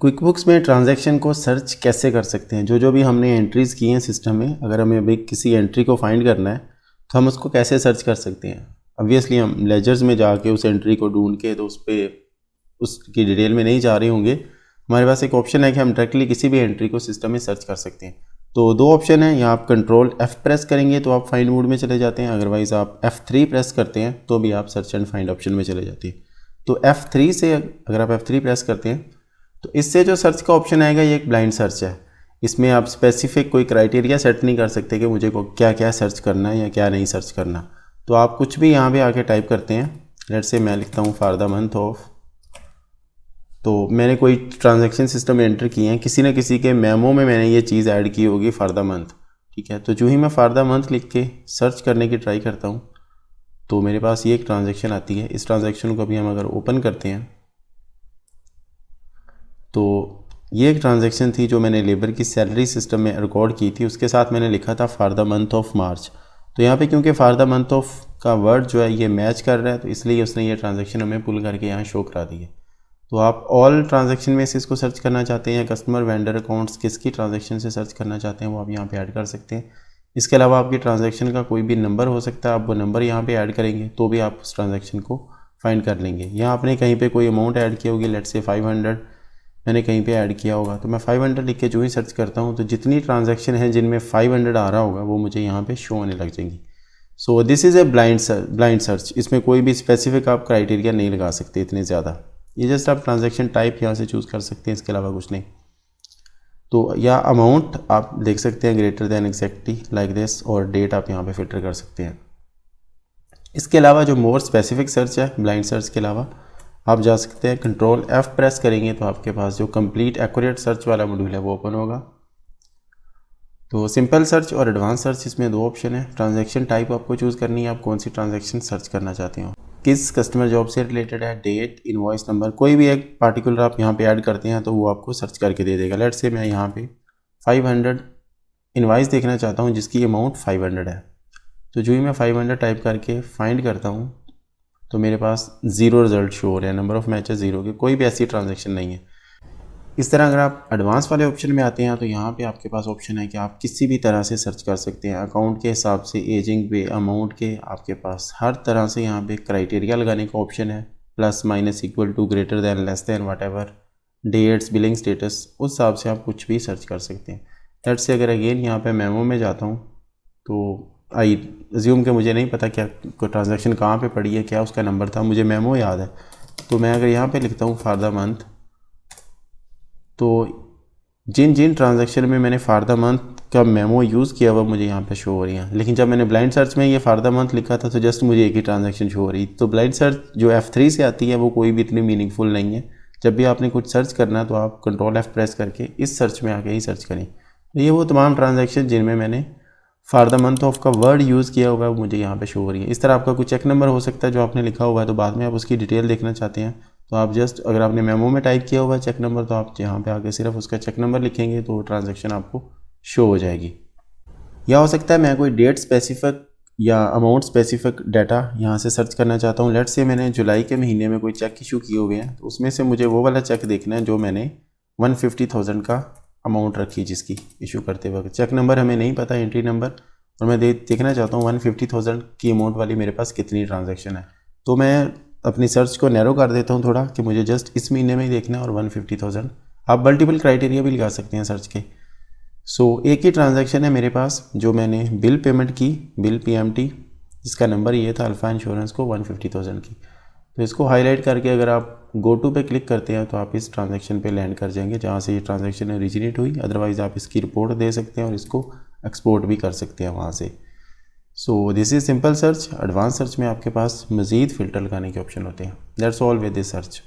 Quick books में transaction को search कैसे कर सकते हैं। जो भी हमने एंट्रीज़ की हैं सिस्टम में, अगर हमें अभी किसी एंट्री को फाइंड करना है तो हम उसको कैसे सर्च कर सकते हैं। ऑब्वियसली हम लेजर्स में जाके उस एंट्री को ढूंढ के तो उस पर उसकी डिटेल में नहीं जा रहे होंगे। हमारे पास एक ऑप्शन है कि हम डायरेक्टली किसी भी एंट्री को सिस्टम में सर्च कर सकते हैं। तो दो ऑप्शन है, यहाँ आप कंट्रोल F प्रेस करेंगे तो आप फाइंड मोड में चले जाते हैं, अदरवाइज़ आप F3 प्रेस करते हैं तो भी आप सर्च एंड फाइंड ऑप्शन में चले जाते हैं। तो F3 से अगर आप F3 प्रेस करते हैं तो इससे जो सर्च का ऑप्शन आएगा ये एक ब्लाइंड सर्च है। इसमें आप स्पेसिफिक कोई क्राइटेरिया सेट नहीं कर सकते कि मुझे को क्या क्या सर्च करना है या क्या नहीं सर्च करना। तो आप कुछ भी यहाँ पे आके टाइप करते हैं। लेट्स से मैं लिखता हूँ फॉर द मंथ ऑफ, तो मैंने कोई ट्रांजैक्शन सिस्टम में एंटर किए हैं, किसी न किसी के मेमो में मैंने ये चीज़ ऐड की होगी फॉर द मंथ, ठीक है। तो जो ही मैं फॉर द मंथ लिख के सर्च करने की ट्राई करता हूँ तो मेरे पास ये एक ट्रांजैक्शन आती है। इस ट्रांजैक्शन को भी हम अगर ओपन करते हैं तो ये एक ट्रांजैक्शन थी जो मैंने लेबर की सैलरी सिस्टम में रिकॉर्ड की थी, उसके साथ मैंने लिखा था for the month of March. तो यहाँ पे क्योंकि फॉर द मंथ ऑफ का वर्ड जो है ये मैच कर रहा है तो इसलिए उसने ये ट्रांजैक्शन हमें पुल करके यहाँ शो करा दी है। तो आप ऑल ट्रांजैक्शन में से इसको सर्च करना चाहते हैं या कस्टमर वेंडर अकाउंट्स किसकी ट्रांजैक्शन से सर्च करना चाहते हैं वो आप यहाँ पे ऐड कर सकते हैं। इसके अलावा आपकी ट्रांजैक्शन का कोई भी नंबर हो सकता है, आप वो नंबर यहाँ पे ऐड करेंगे तो भी आप उस ट्रांजैक्शन को फाइंड कर लेंगे। यहाँ आपने कहीं पे कोई अमाउंट ऐड की होगी, लेट्स से 500 मैंने कहीं पे ऐड किया होगा, तो मैं 500 लिख के जो ही सर्च करता हूँ तो जितनी ट्रांजैक्शन है जिनमें 500 आ रहा होगा वो मुझे यहाँ पे शो होने लग जाएंगी। So this is a blind search. इसमें कोई भी स्पेसिफिक आप क्राइटेरिया नहीं लगा सकते इतने ज़्यादा, ये जस्ट आप ट्रांजैक्शन टाइप यहाँ से चूज़ कर सकते हैं, इसके अलावा कुछ नहीं। तो या अमाउंट आप देख सकते हैं greater than exactly like this, और डेट आप यहाँ पे फिल्टर कर सकते हैं। इसके अलावा जो मोर स्पेसिफिक सर्च है ब्लाइंड सर्च के अलावा आप जा सकते हैं कंट्रोल F प्रेस करेंगे तो आपके पास जो कंप्लीट एक्यूरेट सर्च वाला मॉड्यूल है वो ओपन होगा। तो सिंपल सर्च और एडवांस सर्च इसमें दो ऑप्शन है। ट्रांजैक्शन टाइप आपको चूज़ करनी है, आप कौन सी ट्रांजैक्शन सर्च करना चाहते हो, किस कस्टमर जॉब से रिलेटेड है, डेट, इनवॉइस नंबर, कोई भी एक पार्टिकुलर आप यहाँ पे ऐड करते हैं तो वो आपको सर्च करके दे देगा। लेट्स से मैं यहाँ पे 500 इनवॉइस देखना चाहता हूँ जिसकी अमाउंट 500 है। तो जो ही मैं 500 टाइप करके फाइंड करता हूँ तो मेरे पास 0 रिजल्ट शो हो रहे हैं, नंबर ऑफ़ मैचेस 0 के, कोई भी ऐसी ट्रांजैक्शन नहीं है। इस तरह अगर आप एडवांस वाले ऑप्शन में आते हैं तो यहाँ पे आपके पास ऑप्शन है कि आप किसी भी तरह से सर्च कर सकते हैं, अकाउंट के हिसाब से, एजिंग पे, अमाउंट के, आपके पास हर तरह से यहाँ पे क्राइटेरिया लगाने का ऑप्शन है, plus minus equal to greater than less than whatever, dates, billing status, उस हिसाब से आप कुछ भी सर्च कर सकते हैं। लेट्स से अगर अगेन यहाँ पे मेमो में जाता हूँ तो आई अज्यूम के मुझे नहीं पता क्या कोई ट्रांजैक्शन कहाँ पे पड़ी है, क्या उसका नंबर था, मुझे मेमो याद है। तो मैं अगर यहाँ पे लिखता हूँ फॉर द मंथ, तो जिन जिन ट्रांजैक्शन में मैंने फॉर द मंथ का मेमो यूज़ किया हुआ मुझे यहाँ पे शो हो रही हैं। लेकिन जब मैंने ब्लाइंड सर्च में ये फॉर द मंथ लिखा था तो जस्ट मुझे एक ही ट्रांजैक्शन शो हो रही। तो ब्लाइंड सर्च जो F3 से आती है वो कोई भी इतनी मीनिंगफुल नहीं है। जब भी आपने कुछ सर्च करना है तो आप कंट्रोल F प्रेस करके इस सर्च में आके ही सर्च करें। तो ये वो तमाम ट्रांजैक्शन जिनमें मैंने फॉर द मंथ ऑफ का वर्ड यूज़ किया होगा वो मुझे यहाँ पे शो हो रही है। इस तरह आपका कुछ चेक नंबर हो सकता है जो आपने लिखा हुआ है, तो बाद में आप उसकी डिटेल देखना चाहते हैं तो आप जस्ट अगर आपने मेमो में टाइप किया हुआ है चेक नंबर तो आप यहाँ पे आके सिर्फ उसका चेक नंबर लिखेंगे तो ट्रांजैक्शन आपको शो हो जाएगी। या हो सकता है मैं कोई डेट स्पेसिफिक या अमाउंट स्पेसिफिक डाटा यहाँ से सर्च करना चाहता हूँ। लेट्स से मैंने जुलाई के महीने में कोई चेक इशू किए हुए हैं तो उसमें से मुझे वो वाला चेक देखना है जो मैंने 150,000 का अमाउंट रखी जिसकी इशू करते वक्त। चेक नंबर हमें नहीं पता, एंट्री नंबर, और मैं देखना चाहता हूँ 150,000 की अमाउंट वाली मेरे पास कितनी ट्रांजैक्शन है। तो मैं अपनी सर्च को नैरो कर देता हूँ थोड़ा कि मुझे जस्ट इस महीने में ही देखना है और 150,000। आप मल्टीपल क्राइटेरिया भी लगा सकते हैं सर्च के। सो एक ही ट्रांजैक्शन है मेरे पास जो मैंने बिल पेमेंट की, बिल PMT, जिसका नंबर ये था अल्फा इंश्योरेंस को 150,000 की। तो इसको हाईलाइट करके अगर आप गो टू पे क्लिक करते हैं तो आप इस ट्रांजैक्शन पे लैंड कर जाएंगे जहाँ से ये ट्रांजैक्शन ओरिजिनेट हुई। अदरवाइज़ आप इसकी रिपोर्ट दे सकते हैं और इसको एक्सपोर्ट भी कर सकते हैं वहाँ से। So this is simple search. Advance search में आपके पास मज़ीद फ़िल्टर लगाने के ऑप्शन होते हैं। That's all with this search.